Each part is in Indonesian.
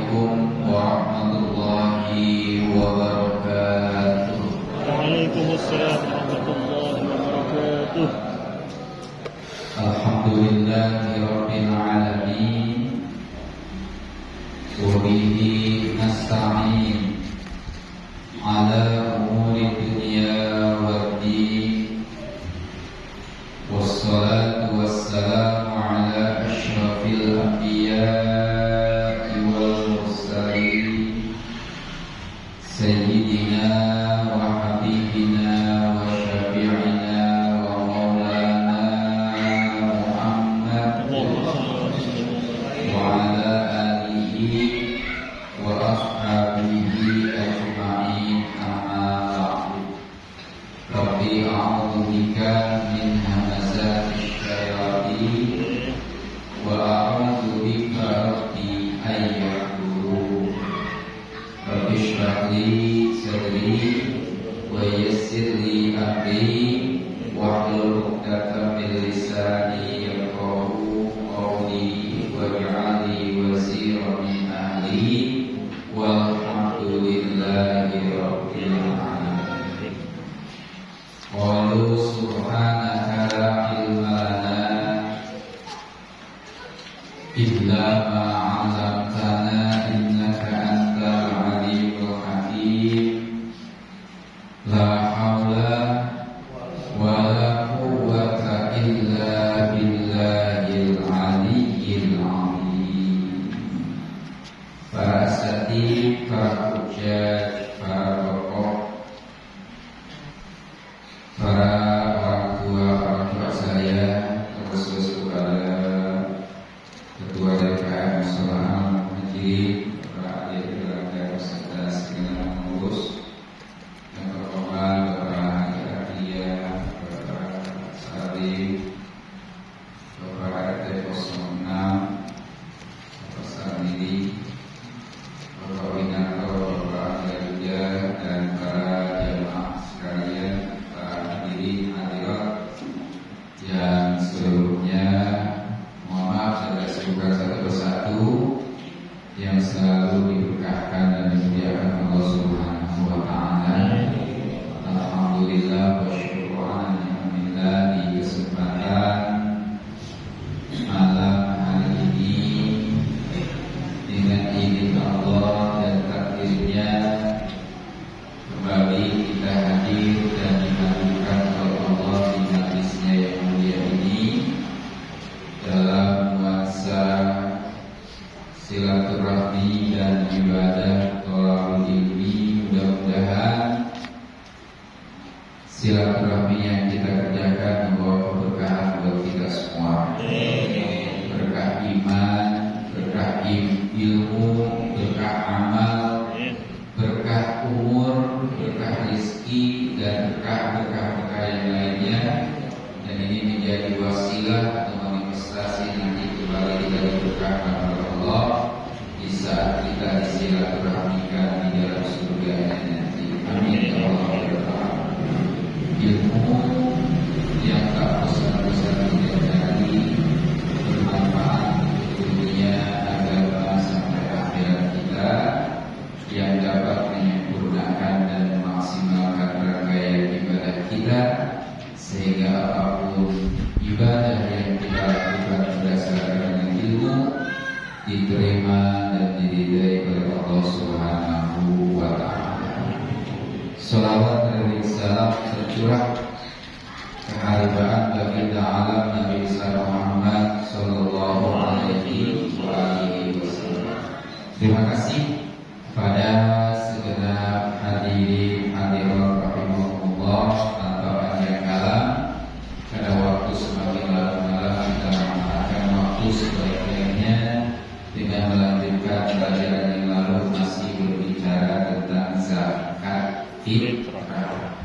Assalamualaikum warahmatullahi wabarakatuh. Waalaikumsalam warahmatullahi wabarakatuh. Alhamdulillahirabbil alamin. Wa bihi nasta'in ala umuri dunya waddin. Wassalatu wassalamu ala asyrafil anbiya'i wal mursalin sayyidina wa habibina wa syafi'ina wa maulana Muhammad wa ala alihi wa ashabihi ajma'in, amma ba'du. Rabbi a'udzu bika min hamazati syayatin wa a'udzu bika rabbi an yahdurun. Rabbi shrah li sadri wa yassir li amri wahlul 'uqdatam min lisani yafqahu qawli waj'al li waziran min ahli walhamdulillahi rabbil alamin. Qalu subhanaka la ilma lana illa ma 'allamtana innaka antal alimul hakim. La haula wa la quwwata illa billahil aliyyil azim. Para asatidz, para hujjaj, para tokoh, para orang tua saya, terkhusus kepada Ketua DPR Musyawarah Majelis, para adik keluarga beserta segala pengurus, yang terhormat Bapak Haji Bapak Salim, Bapak RT 06, Bapak Sarmili, Bapak Winarto, Bapak Garuda, dan para jamaah sekalian, para hadirin hadirat yang seluruhnya, mohon maaf saya sebutkan satu persatu, yang selalu diberkahkan dan dimuliakan Allah Subhanahu wa taala. Alhamdulillah wa syukuran alhamdulillah di kesempatan malam hari ini dengan izin Allah dan takdirnya kembali kita hadir dan dihadirkan oleh Allah di majlisnya yang mulia ini dalam nuansa silaturahmi dan ibadah thalabul ilmi. Mudah-mudahan silaturahmi yang kita kerjakan membawa keberkahan buat kita semua. Berkah iman, berkah ilmu, berkah amal, berkah umur, berkah rezeki, dan berkah-berkah yang lainnya. Dan ini menjadi wasilah atau manifestasi nanti kembali dari berkah oleh Allah di saat kita disilaturahmikan di dalam surga nanti. Amin ya Allah. Ilmu yang tak bosan-bosan kita cari, bermanfaat untuk dunia, agama, sampai akhirat kita, yang dapat menyempurnakan dan memaksimalkan rangkaian ibadah kita, sehingga apapun ibadah yang kita lakukan berdasarkan ilmu diterima dan diridai oleh Allah Subhanahu wa taala. Shalawat dan salam tercurah keharibaan baginda alam Nabi Muhammad sallallahu alaihi wasallam. Terima kasih kepada segenap hadirin hadirat rahimahullah. Tanpa panjang kalam, pada waktu semakin larut-malam kita memanfaatkan waktu sebaik-baiknya dengan melanjutkan pelajaran yang lalu masih berbicara tentang zakat fitrah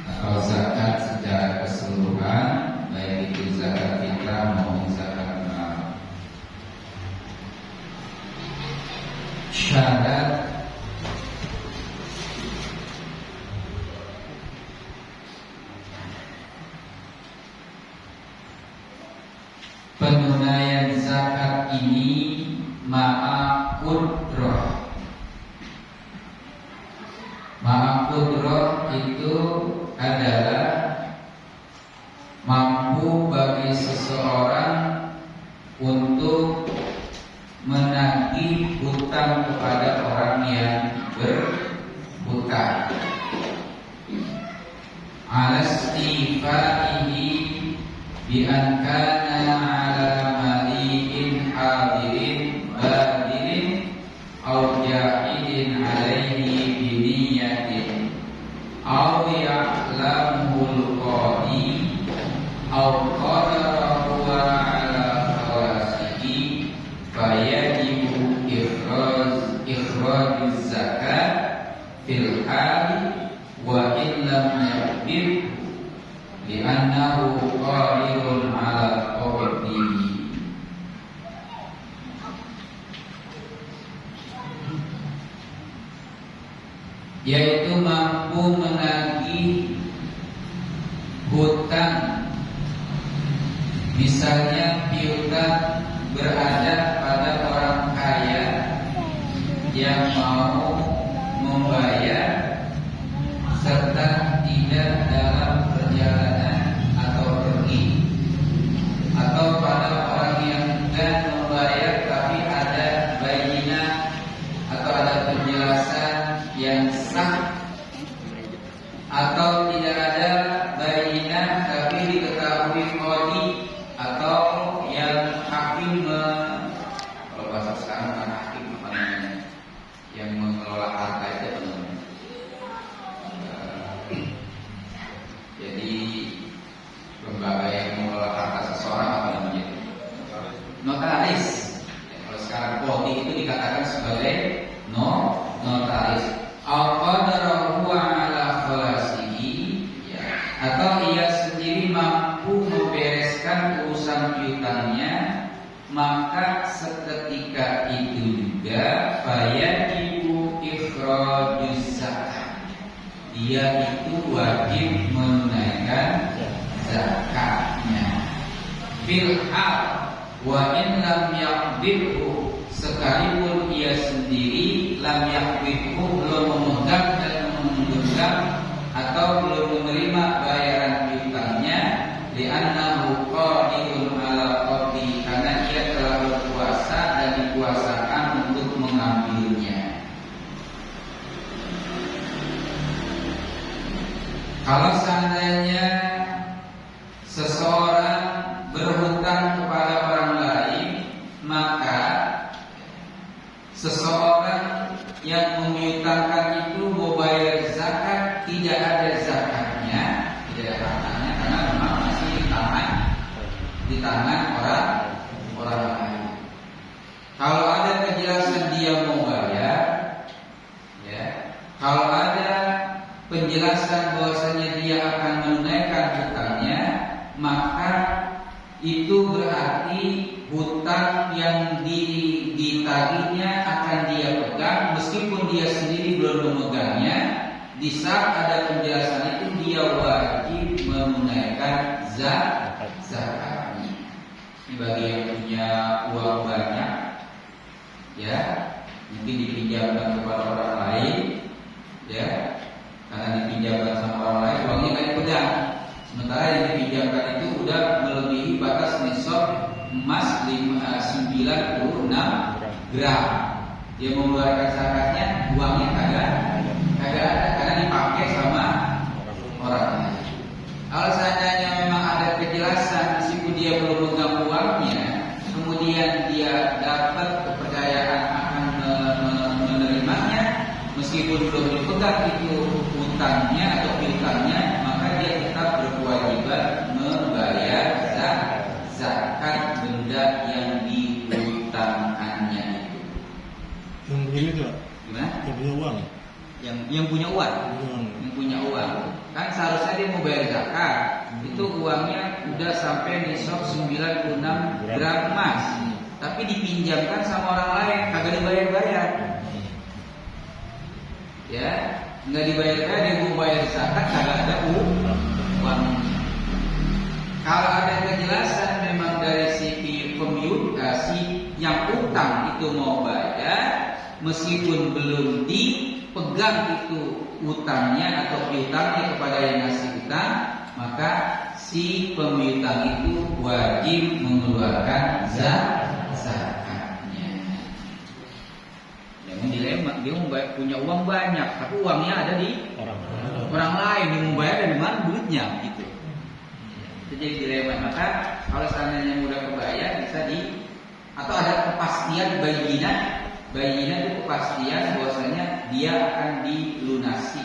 atau zakat secara keseluruhan, baik itu zakat fitrah maupun zakat mal. Syarat penunaian zakat ini ma'a qudrah. Ma'a qudrah itu adalah mampu bagi seseorang untuk menagih hutang kepada orang yang berhutang. Alastifaihi bi an kana ala mali'in hadirin badirin aw ja'idin alaihi bi niyatin aw ya'lamuhul qadi aw qadarahu ala khawasihi fayajibu ikhraj zakat fil hali wa illam yaqdir li'annahu qadirun ala qabdihi. Yaitu mampu menagih hutang. Misalnya piutang berada pada orang kaya yang mau membayar serta tidak dalam perjalanan atau pergi, atau pada orang yang enggan membayar tapi ada bayinah atau ada penjelasan yang sah, atau tidak ada bayinah tapi diketahui qadi atau yang hakim, kalau bahasa sekarang kan hakim apa namanya, yang mengelola harta itu. Jadi lembaga yang mengelola harta seseorang apa namanya? Notaris. Kalau sekarang qadi itu dikatakan sebagai notaris. Al-qadarahu ala khalasihi, ya. Atau ia sendiri mampu membereskan urusan piutangnya, maka seketika itu juga fayajibu ikhrajuz zakat. Dia itu wajib menunaikan zakatnya. Fil hal wa in lam yaqbidhu, sekalipun ia sendiri lam yaqbidhu, belum memegang dan menggenggam atau belum menerima bayaran piutangnya, li'annahu qadirun ala qabdi, karena ia telah berkuasa dan dikuasakan untuk mengambilnya. Kalau seandainya seseorang berhutang kepada orang lain, maka seseorang yang mengutangkan itu mau bayar zakat, tidak ada zakatnya, tidak ada hartanya, karena memang masih di tangan orang lain. Kalau ada kejelasan dia mau bayar, ya, kalau ada penjelasan bahwasanya dia akan menunaikan hutangnya, maka itu berarti hutang yang ditagihnya akan dia pegang, meskipun dia sendiri belum memegangnya. Di saat ada penjelasan itu dia wajib menunaikan zakatnya. Ini bagi yang punya uang banyak, ya, mungkin dipinjamkan kepada orang lain, ya, karena dipinjamkan sama orang lain, uangnya nggak dipegang. Sementara yang dipinjamkan itu udah melebihi batas nisab emas 96 gram. Dia mengeluarkan zakatnya, uangnya kagak ada, karena dipakai sama orang lain. Kalau seandainya memang ada kejelasan, meskipun dia belum memegang uangnya, kemudian dia dapat kepercayaan akan menerimanya, meskipun belum dipegang itu hutangnya atau piutangnya, maka dia tetap berkewajiban membayar zakat benda yang dihutangkannya itu. Yang begini tuh? Gimana? Yang punya uang. Yang punya uang. Yang punya uang. Kan seharusnya dia mau bayar zakat. Itu uangnya udah sampai nisab 96 gram emas. Tapi dipinjamkan sama orang lain, kagak dibayar-bayar. Ya, nggak dibayar-bayar, dia mau bayar zakat, kagak ada uang. Kalau ada kejelasan memang dari si yang utang itu mau bayar, meskipun belum dipegang itu utangnya atau piutangnya kepada yang ngasih utang, maka si pemiutang itu wajib mengeluarkan zakatnya. Jangan dilema, dia punya uang banyak, tapi uangnya ada di orang lain, dia mau bayar dari mana duitnya gitu. Itu jadi dilema. Maka kalau seandainya mudah kebayar bisa atau ada kepastian bayinah itu kepastian bahwasanya dia akan dilunasi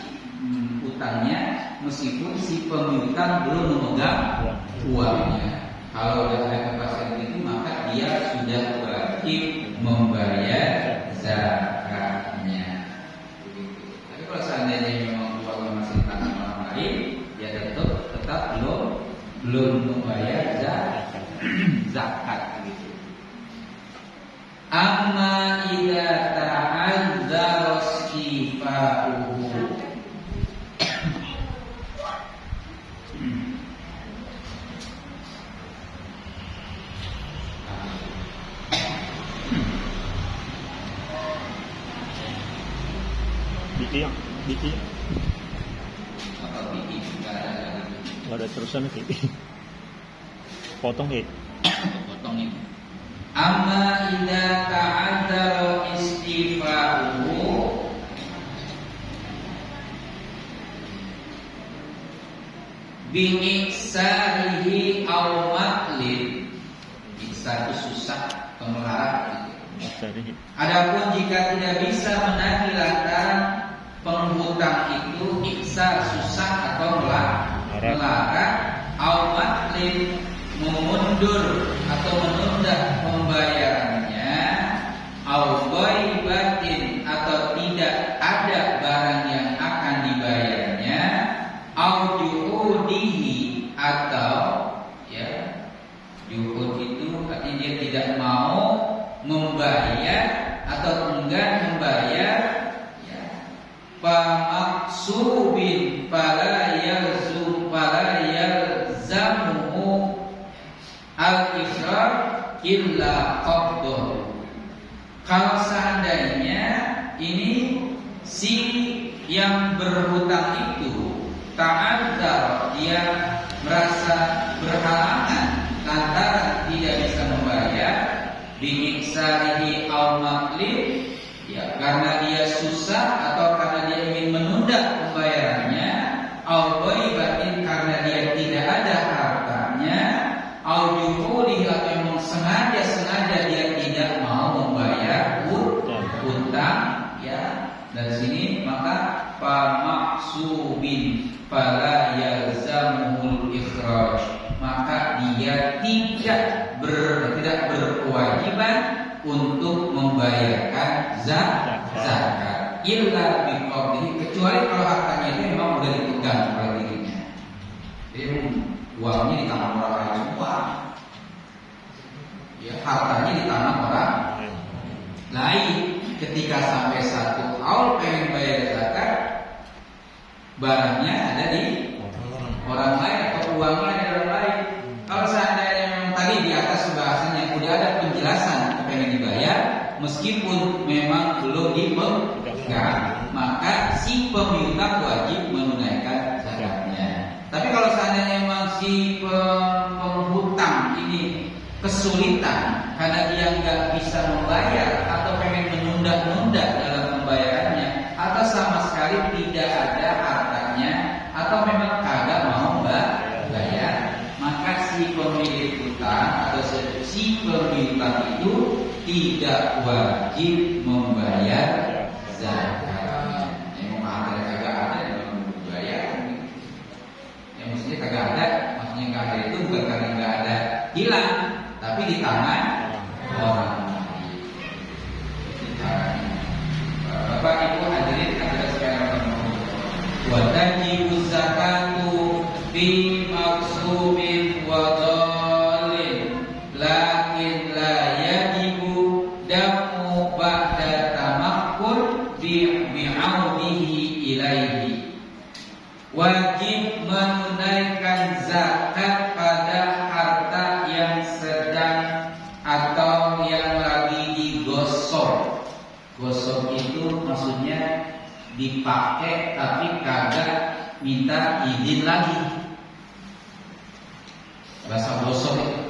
utangnya meskipun si pemiutang belum memegang uangnya. Kalau sudah ada kepastian itu maka dia sudah wajib membayar zakatnya. Tapi kalau seandainya memang uangnya masih di tangan orang lain, ya tetap belum membayar zakat gitu. Amma idza ta'azzara istifa'uhu. Biki. Apa biki? Enggak ada terusan Biki. Potong ini. Potong ini. Amma idza ta'azzara istifa'uhu bi'iksarihi aw matlin. Iksar itu susah atau melarat gitu. Adapun jika tidak bisa menagih lantaran penghutang itu iksar susah atau melarat, aw matlin memundur atau menunda pembayarannya, au ghaibatin atau tidak ada barang yang akan dibayarnya, au juhudihi atau ya juhud itu artinya dia tidak mau membayar atau enggan membayar, ya pamaksubin fala yalzamuhu al-ikhrar illa qabduh. Kalau seandainya ini si yang berhutang itu ta'adzar, dia merasa berhalangan lantaran tidak bisa membayar, bi'iksarihi aw matlin, ya karena dia susah atau karena dia ingin menunda pembayarannya, aw ghaibatin karena dia tidak ada hartanya, au juhudi atau memang sengaja dia tidak mau membayar utang, ya. Dari sini maka pamaksubin fala yalzamuhul ikhraj, maka dia tidak berkewajiban untuk membayarkan zakat illa biqabdihi, kecuali kalau hartanya itu memang sudah dipegang oleh dirinya. Jadi uangnya di tangan orang lain semua, ya hartanya di tangan orang lain. Ketika sampai satu tahun pengen bayar zakat, barangnya ada di orang lain atau uangnya ada di orang lain. Kalau seandainya memang tadi di atas bahasanya udah ada penjelasan pengen dibayar, meskipun memang belum dipegang, maka si pemiutang wajib menunaikan zakatnya. Tapi kalau seandainya memang si penghutang ini kesulitan karena dia nggak bisa membayar atau pengen menunda-nunda dalam pembayarannya, atau sama sekali tidak ada hartanya, atau memang kagak mau bayar, maka si pemilik hutang atau si pemiutang itu tidak wajib membayar zakatnya. Yang ada kagak ada yang membayar. Yang mestinya kagak ada, maksudnya nggak ada itu bukan karena nggak ada hilang, tapi di tangan orang lain. Bapak Ibu hadirin sekalian, wa tajibu zakatu fi maksubin wa dhalin, lakin la yajibu damu ba'da tamakkun bi'audihi ilaihi. Wajib menunaikan zakat pada harta yang sedang Gosok itu maksudnya dipakai tapi kagak minta izin lagi. Bahasa gosok itu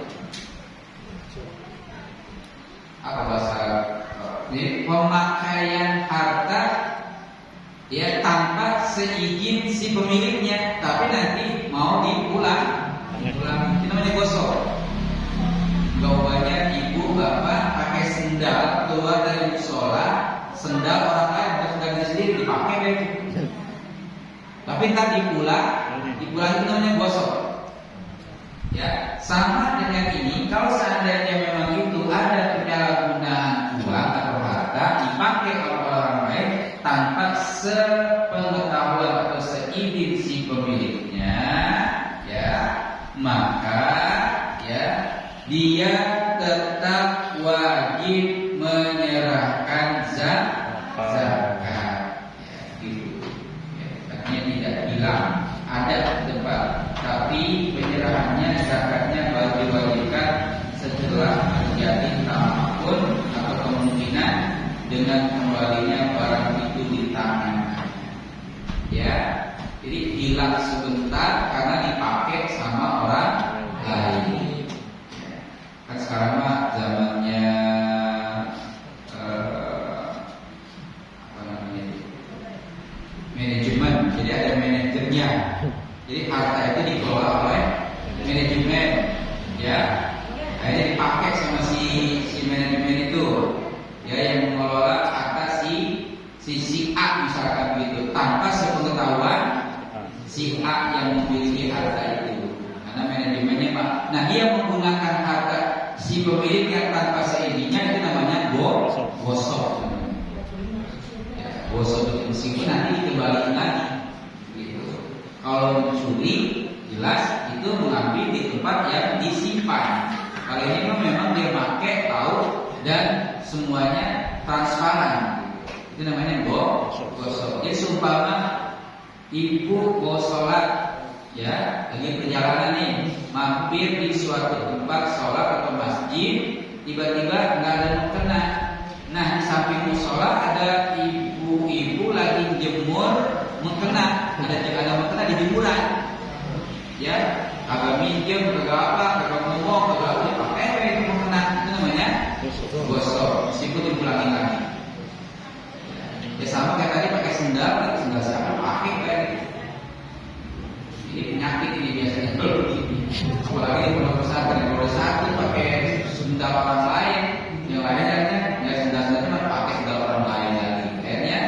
apa bahasa? Ini pemakaian harta ya tanpa seizin si pemiliknya, tapi nanti mau dipulang. Itu namanya gosok. Bawahnya ibu bapak pakai sendal keluar dari musola, sendal orang lain bukan sendal dia sendiri dipakai deh. Tapi ntar dipulang itu namanya gosok. Ya, sama dengan ini. Kalau seandainya memang itu ada penyalahgunaan uang atau harta dipakai oleh orang lain tanpa sepengetahuan atau seizin si pemiliknya, ya, maka ya dia tetap wajib menyerahkan zakat. Ya, gitu. Ya, artinya tidak hilang, ada di tempat, tapi penyerahannya zakatnya diwajibkan setelah terjadi tamakun atau kemungkinan dengan kembalinya barang itu di tangan. Ya, jadi hilang sebentar karena dipakai sama orang lain. Kan sekarang mah zamannya apa namanya, manajemen, jadi ada manajernya. Jadi harta itu dikelola oleh manajemen, ya. Akhirnya dipakai sama si manajemen itu, ya, yang mengelola harta si A misalkan begitu, tanpa sepengetahuan si A yang memiliki harta itu. Karena manajemennya Pak, nah dia menggunakan harta si pemilik yang tanpa seizinnya, itu namanya gosok. Ya, gosok itu meskipun nanti dikembalikan lagi. Kalau mencuri, jelas itu mengambil di tempat yang disimpan. Kalau ini memang dia pakai, tahu, dan semuanya transparan. Itu namanya gosok. Jadi seumpama ibu mau sholat, ya, lagi perjalanan nih, mampir di suatu tempat sholat atau masjid, tiba-tiba nggak ada mukena. Nah, di samping musola ada ibu-ibu lagi jemur mukena, ada mukena di jemuran, ya, kagak minjem, kagak apa, kagak ngomong, kagak apa, dipakai itu mukena, itu namanya gosok, meskipun dipulangin lagi. Ya sama kayak tadi pakai sendal siapa pakai kayak gitu. Ini penyakit ini biasanya kalau begini, apalagi di pondok pesantren, kalau satu pakai sendal orang lain, yang lainnya ya sendal-sendalnya mah pakai sendal orang lain lagi. Akhirnya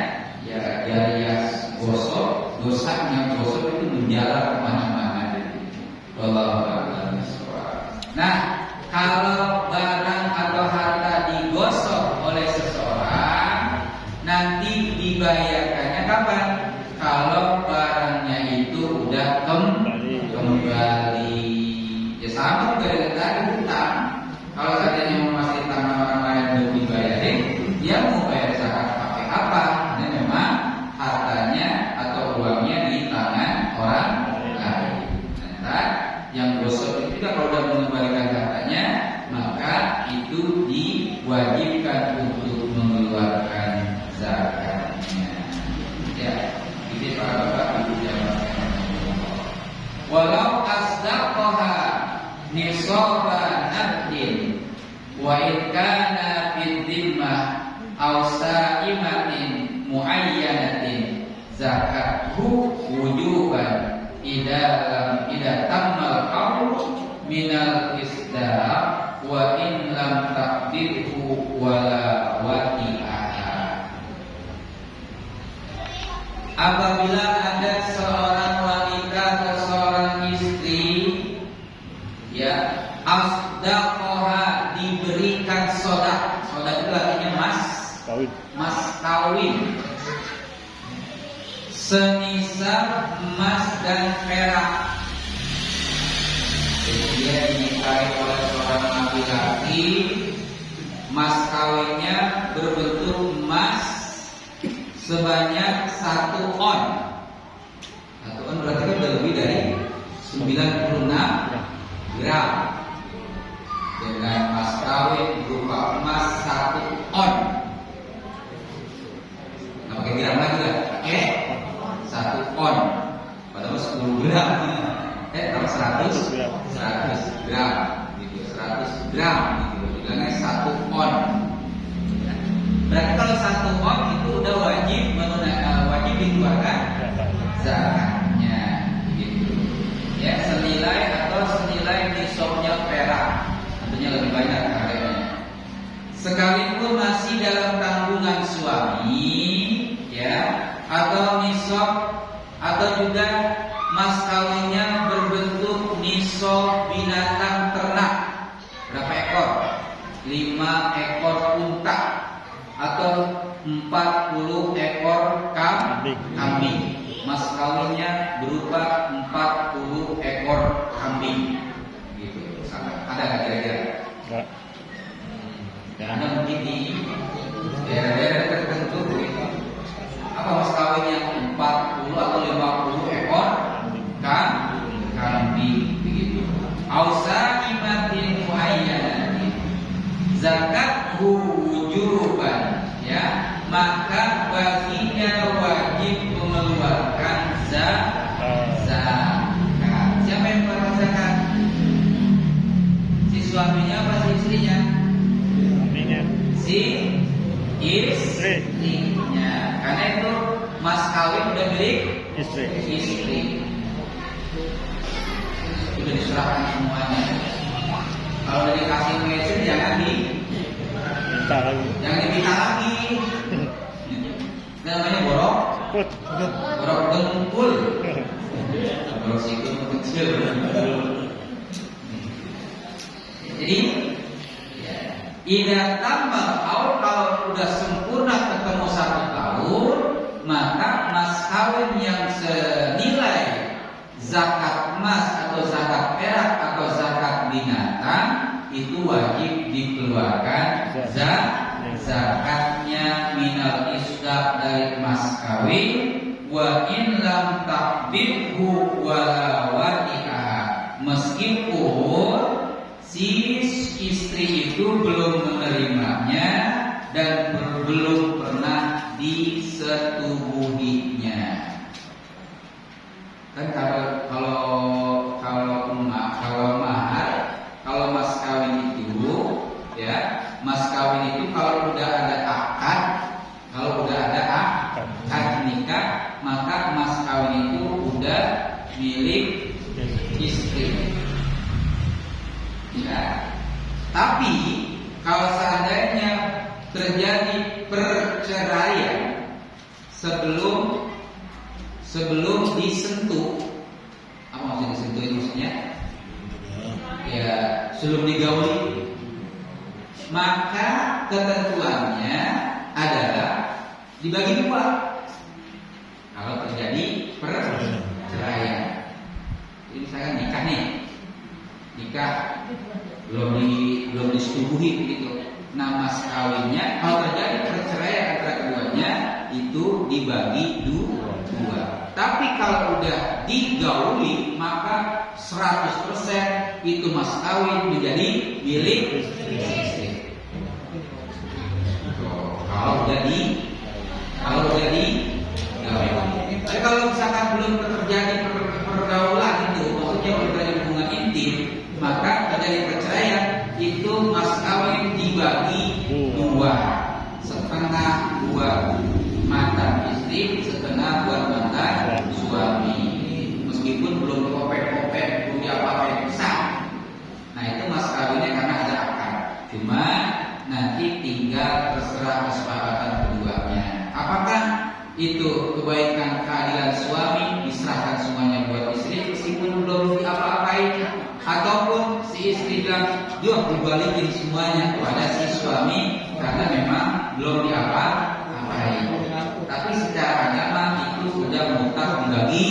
ya gosok, dosanya gosok itu menjalar kemana-mana. Wallahu a'lam bishawab. Nah, kalau barang atau harta digosok oleh seseorang, nanti dibayarkannya kapan? Kalau barangnya itu udah kembali. Ya sama juga dengan tadi hutang. Kalau seandainya masih tangan orang lain belum dibayarin, dia mau bayar zakat pakai apa? Karena memang hartanya atau uangnya di tangan orang lain. Nah, yang gosok itu juga kalau sudah mengembalikan hartanya, maka itu diwajibkan untuk mengeluarkan zakatnya. Ya, ini para bapak ibu jamaah. Walau asdaqaha nisaba naqdin wa in kana fid dhimmah aw sa'imatin muayyanatin zakathu wujuban idza tammal qawl minal isdaq wa in lam taqdirhu wala wati'ah. Apabila ada seorang wanita atau seorang istri, ya, asdaqoha, diberikan sodak. Sodak itu artinya mas kawin, semisal emas dan perak. Jadi dia dinikahi oleh seorang laki-laki, mas kawinnya berbentuk emas sebanyak 1 on. 1 on berarti kan lebih dari 96 gram. Dengan mas kawin berupa emas 1 on. sekalipun masih dalam tanggungan suami, ya, atau nisab, atau juga mas kawinnya berbentuk nisab binatang ternak. Berapa ekor? 5 ekor unta atau 40 ekor kambing. Mas kawinnya berupa 40 ekor kambing. Gitu. Ada nggak kira-kira? Enggak. Ada mungkin di daerah-daerah tertentu begitu. Apa mas kawinnya 40 atau 50 ekor kambing begitu. Ausa imatin muayyanatin zakat wujuban, ya, maka baginya wajib mengeluarkan zakat. Siapa yang mengeluarkan zakat? Si suaminya apa si istrinya? Si istrinya. Karena itu mas kawin udah milik istri. Sudah diserahkan semuanya. Kalau udah dikasih mesin jangan Minta lagi. jangan diminta lagi. Namanya borok dengkul. Borok sikut kecil. Jadi Ida tambah kalau udah sempurna ketemu 1 tahun, maka mas kawin yang senilai zakat emas atau zakat perak atau zakat binatang itu wajib dikeluarkan zakatnya minal isdaq dari mas kawin wa in lam taqbidhu wala wadi'ah, meskipun si istri itu belum menerimanya dan belum pernah disetubuhinya. Kan kalau mas kawin itu, ya, mas kawin itu kalau udah ada akad, nikah, maka mas kawin itu udah milik istri. Ya. Tapi kalau seandainya terjadi perceraian sebelum disentuh, apa maksudnya disentuh itu maksudnya? Ya, sebelum digauli, maka ketentuannya adalah dibagi 2. Kalau terjadi perceraian, jadi misalkan nikah belum disetubuhi begitu. Nah, mas kawinnya kalau terjadi perceraian antara keduanya itu dibagi 2. Tapi kalau udah digauli maka 100% itu mas kawin menjadi milik istri. Kalau udah digauli. Tapi kalau misalkan belum terjadi pergaulan itu, maksudnya belum terjadi hubungan intim, maka terjadi perceraian itu mas kawin dibagi 2, setengah buat mantan istri, setengah buat mantan suami. Meskipun belum kopek-kopek, belum diapa-apain pisah. Nah itu mas kawinnya karena ada akad. Cuma nanti tinggal terserah kesepakatan keduanya. Apakah itu kebaikan keadilan suami diserahkan semuanya buat istri meskipun belum diapa-apain, ataupun si istri bilang yuk dibalikin semuanya kepada si suami karena memang belum diapa-apain. Tapi secara agama itu sudah mutlak dibagi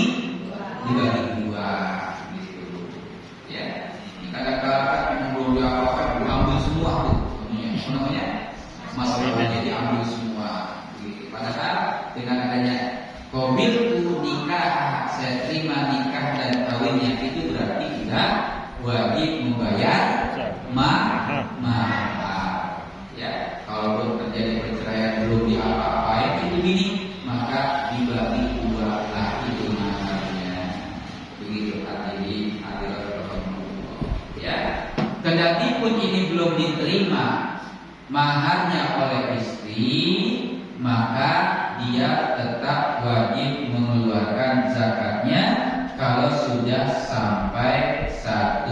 2 gitu. Ya, kadang-kadang memang belum diapa-apain diambil semua tuh namanya masalahnya diambil semua gitu. Padahal dengan adanya qabil tu nikah, saya terima nikah dan kawinnya, itu berarti kita wajib membayar mahar. Ya, kalaupun terjadi perceraian belum diapa-apain itu gini, maka dibagi 2 lagi itu maharnya. Begitu hadirin hadirat. Ya, kendati pun ini belum diterima maharnya oleh istri, maka dia tetap wajib mengeluarkan zakatnya kalau sudah sampai 1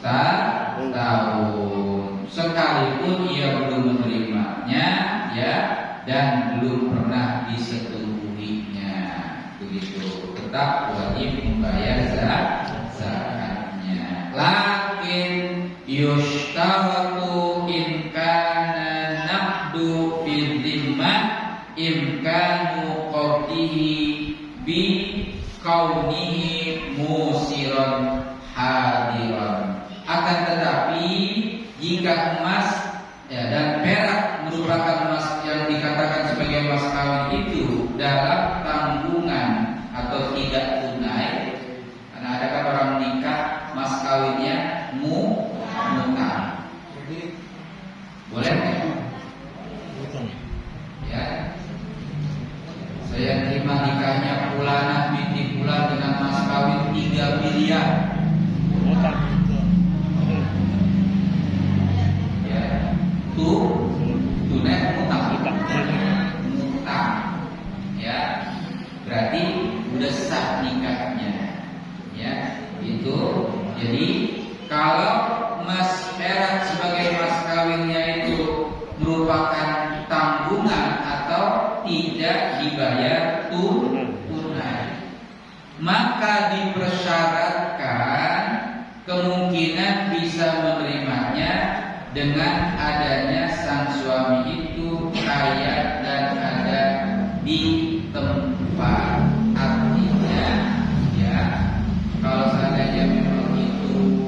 tahun. Sekalipun ia belum dan belum pernah disetubuhinya, begitu tetap wajib membayar zakatnya. Lakin yushtaratu in kana naqdu fil dhimmah imkanu qawdihi bi kaunihi musiran hadiran. Akan tetapi jika emas dan perak merupakan emas yang dikatakan sebagai emas kawin itu dalam tanggungan atau tidak tunai, karena ada kan orang nikah mas kawinnya mutang, boleh nggak? Ya, saya terima nikahnya Fulana binti Fulan dengan mas kawin 3 miliar. Ya, tunai mutang. Ya, berarti udah sah nikahnya. Ya, itu. Jadi kalau mas perak sebagai mas kawinnya itu merupakan tanggungan atau tidak dibayar tunai, maka dipersyaratkan kemungkinan bisa menerimanya dengan adanya sang suami itu kaya dan ada di tempat. Artinya ya, kalau seandainya memang itu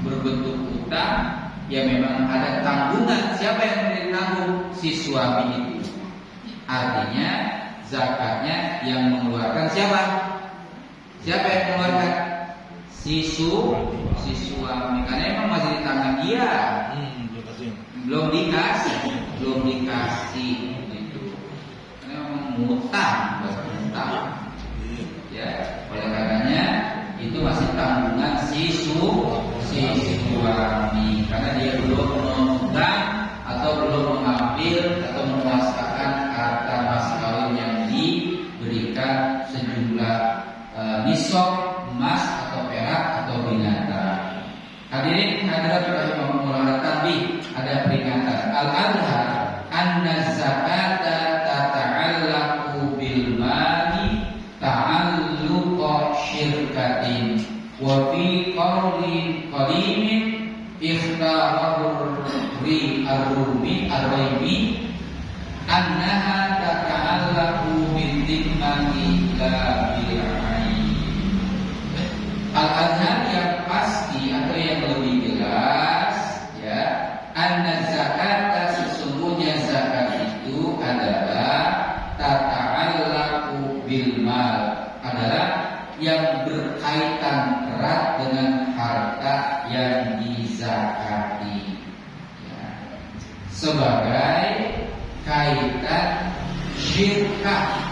berbentuk utang, ya memang ada tanggungan. Siapa yang ditanggung? Si suami itu. Artinya zakatnya yang mengeluarkan siapa? Siapa yang mengeluarkan? Si suami. Karena emang masih di tangan dia. Belum dikasih gitu. Karena memang mutang. Ya, oleh karenanya itu masih tanggungan si suami, karena dia belum memegang atau belum mengambil atau menguasakan harta mas kawin yang diberikan sejumlah nisab emas atau perak atau binatang. Hadirin hadirat rahimahumullah, tapi ada peringatan. Al-adhar anna zakata tata'allaqu bil mali ta'alluqa syirkatin wa fi qawli qalimin ikhtarahu ar-rumi annaha tata'allaqu bil dhimmati la bil ain. Al-adhar yang pasti atau yang lebih jelas ya, anna zakata sesungguhnya zakat itu adalah tata'allaqu bil mal, adalah yang berkaitan erat dengan harta yang dizakati ya, sebagai kaitan syirkah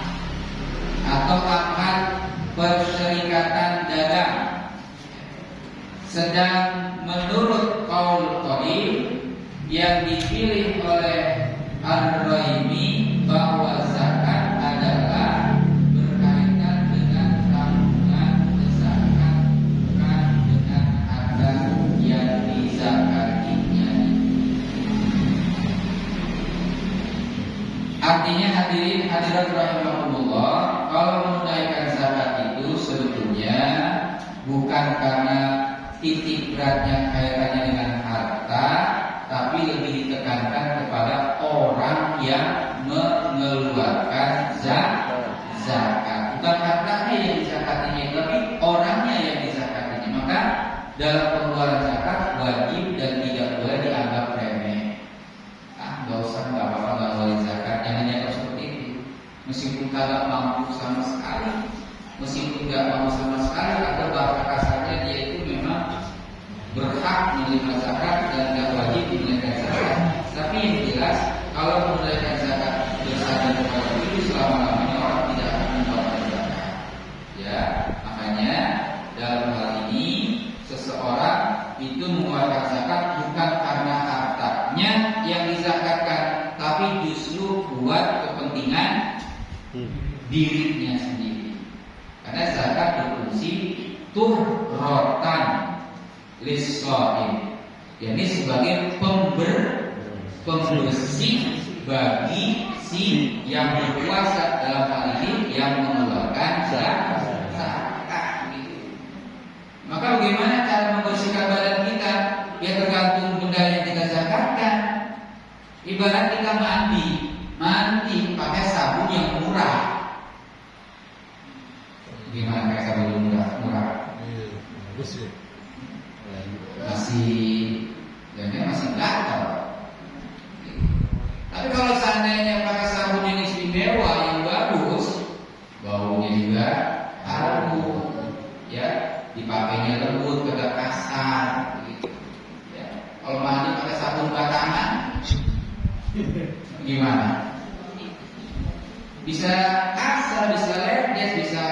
atau akad perserikatan dagang. Sedang menurut qaul qadim yang dipilih oleh Ar-Raimi bahwa zakat adalah berkaitan dengan tanggungan zakat, bukan dengan harta yang dizakatinya. Artinya hadirin hadirat rahimahumullah, kalau menunaikan zakat itu sebetulnya bukan karena titik beratnya kaitannya dengan harta, tapi lebih ditekankan kepada orang yang mengeluarkan zakat. Bukan hartanya yang dizakatinya, tapi orangnya yang dizakatinya. Maka dalam pengeluaran zakat wajib dan tidak boleh dianggap remeh. Nggak usah, nggak apa-apa, nggak boleh zakat. Jangan dianggap seperti itu. Meskipun nggak mampu sama sekali, atau bahasa kasarnya dia itu memang berhak menerima zakat dan tidak wajib menunaikan zakat. Tapi yang jelas kalau menunaikan zakat bersadar kepada itu selama-lamanya orang tidak akan mengeluarkan zakat. Ya, makanya dalam hal ini seseorang itu mengeluarkan zakat bukan karena hartanya yang dizakatkan, tapi justru buat kepentingan dirinya sendiri. Karena zakat berfungsi tuhrotan lis-shaim, yakni sebagai pembersih bagi si yang berpuasa, dalam hal ini yang mengeluarkan zakat. Gitu. Maka bagaimana cara membersihkan badan kita? Ya tergantung benda yang kita zakatkan. Ibarat kita mandi pakai sabun yang murah. Gimana pakai sabun yang murah? Bagus ya. Masih gatal. Tapi kalau seandainya pakai sabun yang istimewa yang bagus, baunya juga harum, ya, dipakainya lembut, kagak kasar, gitu. Ya. Kalau mandi pakai sabun batangan, gimana? Bisa kasar, bisa ledes, bisa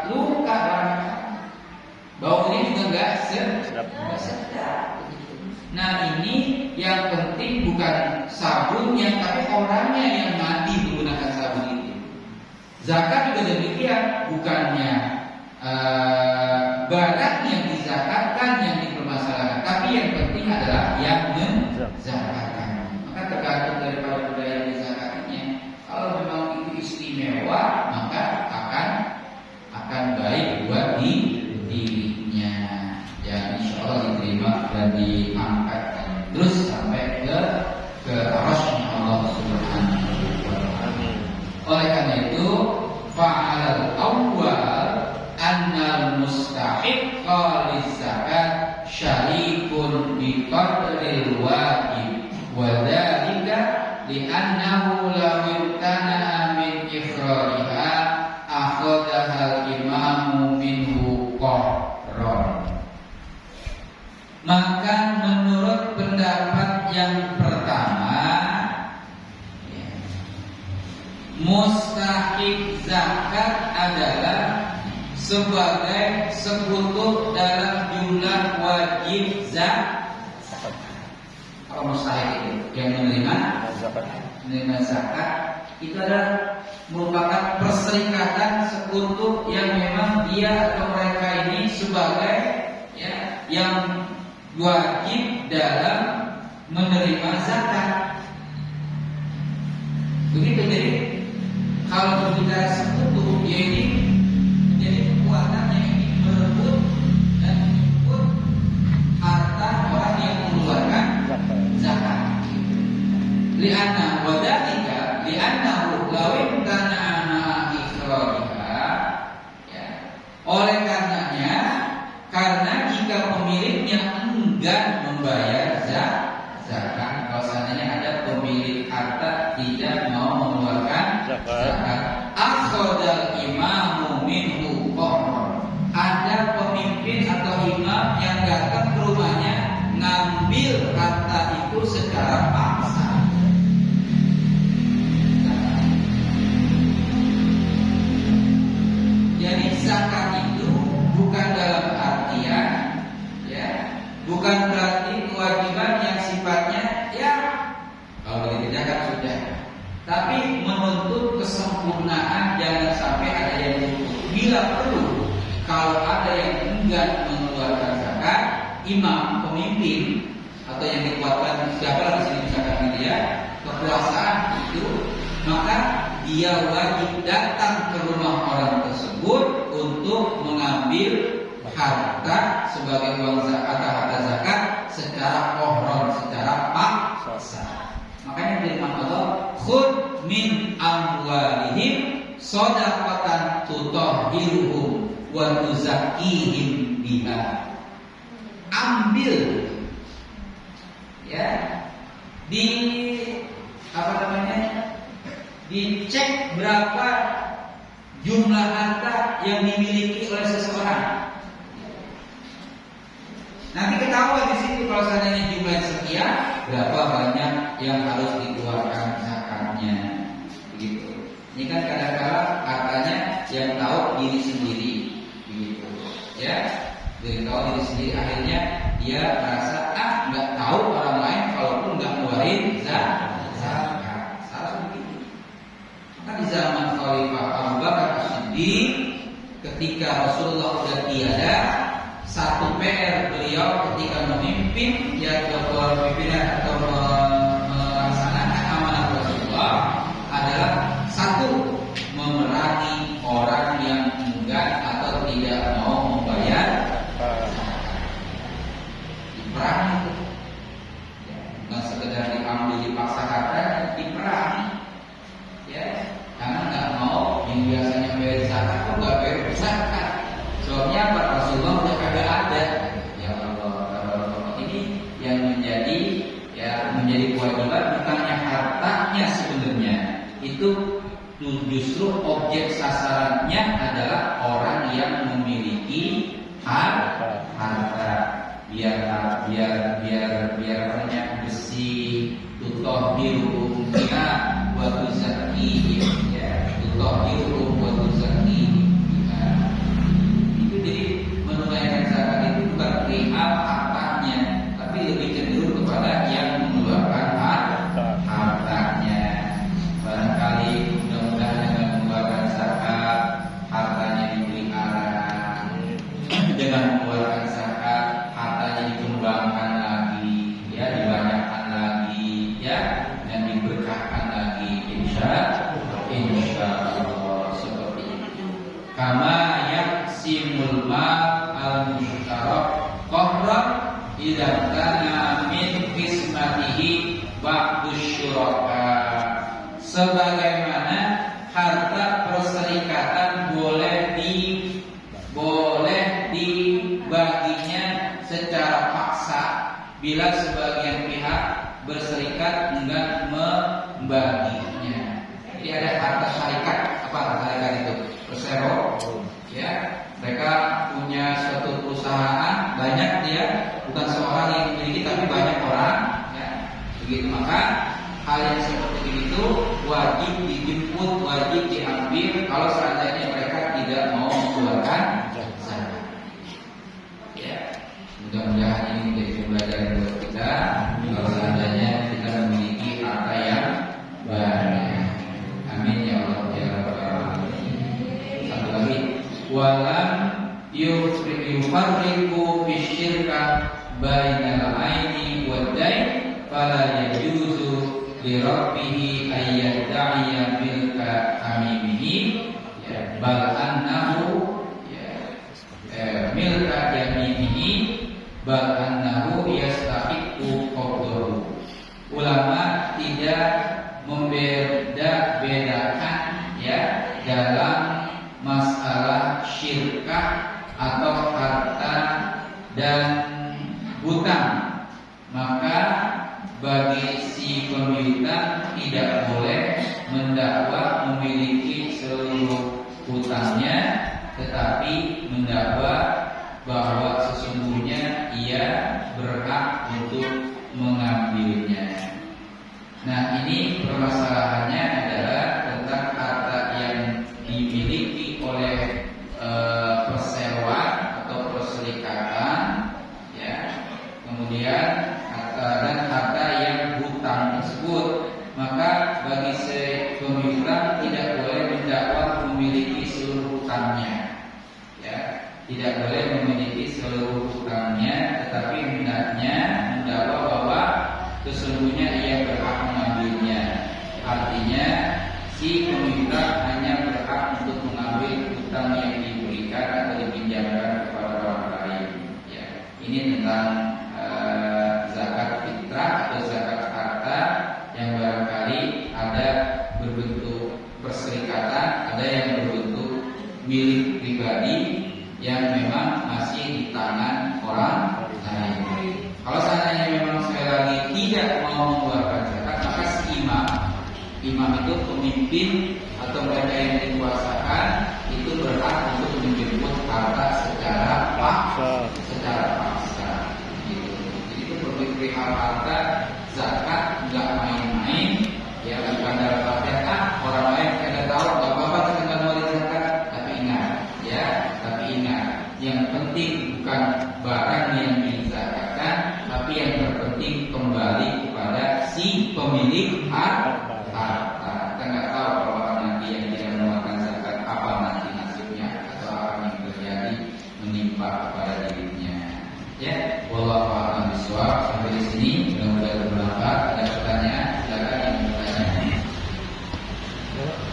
luka, baunya juga nggak sedap. Nah ini yang penting bukan sabunnya, tapi orangnya yang mandi menggunakan sabun itu. Zakat juga demikian, bukannya barang yang dizakatkan yang dipermasalahkan, tapi yang penting adalah yang menzakatkan. Maka tergantung daripada budaya yang dizakatnya. Kalau memang itu istimewa, maka akan baik buat dirinya. Ya insya Allah diterima dan diangkat terus sampai ke arasy Allah Subhanahu wa taala. Oleh karena itu, fa'alal awwal annal mustahiqqa lizakat syarikun bi qadril wajib wa dzalika li'annahu law imtana'a min ikhrariha akhadha al-imamu minhu qahran. Maka menurut pendapat yang pertama, ya, mustahik zakat adalah sebagai sekutu dalam jumlah wajib zakat. Kalau mustahik itu yang menerima zakat itu adalah merupakan perserikatan sekutu yang memang dia atau mereka ini sebagai ya yang wajib dalam menerima zakat. Begitu. Jadi kalau berbicara sekutu, ya ini menjadi kekuatan yang ingin merebut dan menyebut harta orang yang mengeluarkan zakat. Li'anna wadalika li'annahu lawim tana'ana ikhrariha, ya. Oleh karenanya, karena jika pemiliknya enggan membayar zakat, kalau seandainya ada pemilik harta tidak mau mengeluarkan zakat, akhadal imamu minhu qahran, ada pemimpin atau imam yang datang ke rumahnya ngambil harta itu secara paksa. Jadi zakat itu bukan dalam artian, ya, bukan berarti kewajiban yang sifatnya ya kalau boleh tidak sudah, tapi menuntut kesempurnaan, jangan sampai ada yang luput. Bila perlu, kalau ada yang enggan mengeluarkan zakat, imam, pemimpin atau yang dikuatkan siapa di sini misalkan dia kekuasaan itu, maka dia wajib datang ke rumah orang tersebut untuk mengambil harta sebagai uang zakat atau harta zakat secara kohron, secara paksa. Makanya firman Allah, khud min amwalihim shadaqatan tutahhiruhum wa tuzakkihim biha. Ambil, ya, dicek berapa jumlah harta yang dimiliki oleh seseorang. Nanti ketahuan di situ kalau seandainya jumlah sekian, berapa banyak yang harus dikeluarkan zakatnya. Begitu. Ini kan kadang-kadang hartanya yang tahu diri sendiri, begitu. Ya, dia tahu diri sendiri, akhirnya dia merasa nggak tahu orang lain kalaupun nggak ngeluarin zakat. Salah begitu. Maka di zaman Khalifah Abu Bakar As-Siddiq, ketika Rasulullah sudah tiada, satu PR beliau ketika memimpin, ya kepemimpinan atau melaksanakan amanah Rasulullah, itu justru objek sasarannya adalah orang yang memiliki harta. Biar banyak bersih, tutahhiruhum biha wa tuzakkihim, ya, tutahhiruhum wa tuzakkihim biha. Itu jadi menunaikan zakat itu bukan perihal hartanya, tapi lebih cenderung kepada yang mengeluarkan hartanya. Barangkali mudah-mudahan dengan mengeluarkan zakat hartanya dipelihara, dengan mengeluarkan zakat hartanya dikembangkan lagi, ya, dibanyakkan lagi, ya, dan diberkahkan lagi, insya Allah seperti itu. Kama yaksimul mal al-mushtarak qahran idza kana min qismatihi ba'dus syuraka. Sebagaimana harta perserikatan boleh dibaginya secara paksa bila sebagian pihak berserikat enggan membaginya. Jadi ada harta syarikat. Apa harta syarikat itu? Persero, ya. Mereka punya suatu perusahaan, banyak dia, bukan seorang yang memiliki tapi banyak orang, ya. Begitu, maka hal yang seperti itu wajib dijemput, wajib diambil kalau seandainya mereka tidak mau mengeluarkan zakat. Ya, mudah-mudahan ini menjadi pembelajaran buat kita. Kalau seandainya kita memiliki harta yang banyak, amin ya Allah ya Rabbal alamin. Satu lagi, walam yufarriqu fisyirka bainal aini wad dain fala yajuzu li rabbihi ayyadda'iya milka hamimihi, ya, bal annahu, ya, milka yaminihi bal annahu yastahiqu qabdahu. Ulama tidak membeda-bedakan, ya, dalam masalah syirkah atau harta dan hutang. Maka bagi si pemiutang tidak boleh mendakwa memiliki seluruh hutangnya, tetapi mendakwa bahwa sesungguhnya ia berhak untuk mengambilnya. Nah, ini permasalahannya adalah tentang harta yang dimiliki oleh perseroan atau perserikatan, ya. Kemudian dan harta yang hutang tersebut, maka bagi si pemiutang tidak boleh mendakwa memiliki seluruh hutangnya, ya, tidak boleh memiliki seluruh hutangnya, tetapi hendaknya mendakwa bahwa sesungguhnya ia berhak mengambilnya. Artinya si pemiutang hanya berhak untuk mengambil hutang yang diberikan atau dipinjamkan kepada orang lain, ya. Ini tentang zakat fitrah atau zakat harta yang barangkali ada berbentuk perserikatan, ada yang berbentuk milik pribadi yang memang masih di tangan orang lain. Kalau seandainya memang sekali lagi tidak mau mengeluarkan zakat, maka si imam itu pemimpin atau mereka yang dikuasakan itu berhak untuk menjemput harta secara paksa. Perihal harta zakat nggak main-main, ya, bukan dalam artian orang lain kada tahu nggak apa-apa kita ngeluarin zakat, tapi ingat, yang penting bukan barang yang dizakatkan, tapi yang terpenting kembali kepada si pemilik harta. Kita nggak tahu kalau orang nanti yang tidak mengeluarkan zakat apa nanti nasibnya atau apa yang terjadi menimpa kepada dirinya. Ya, wallahu a'lam bishawab. Sampai di sini mudah-mudahan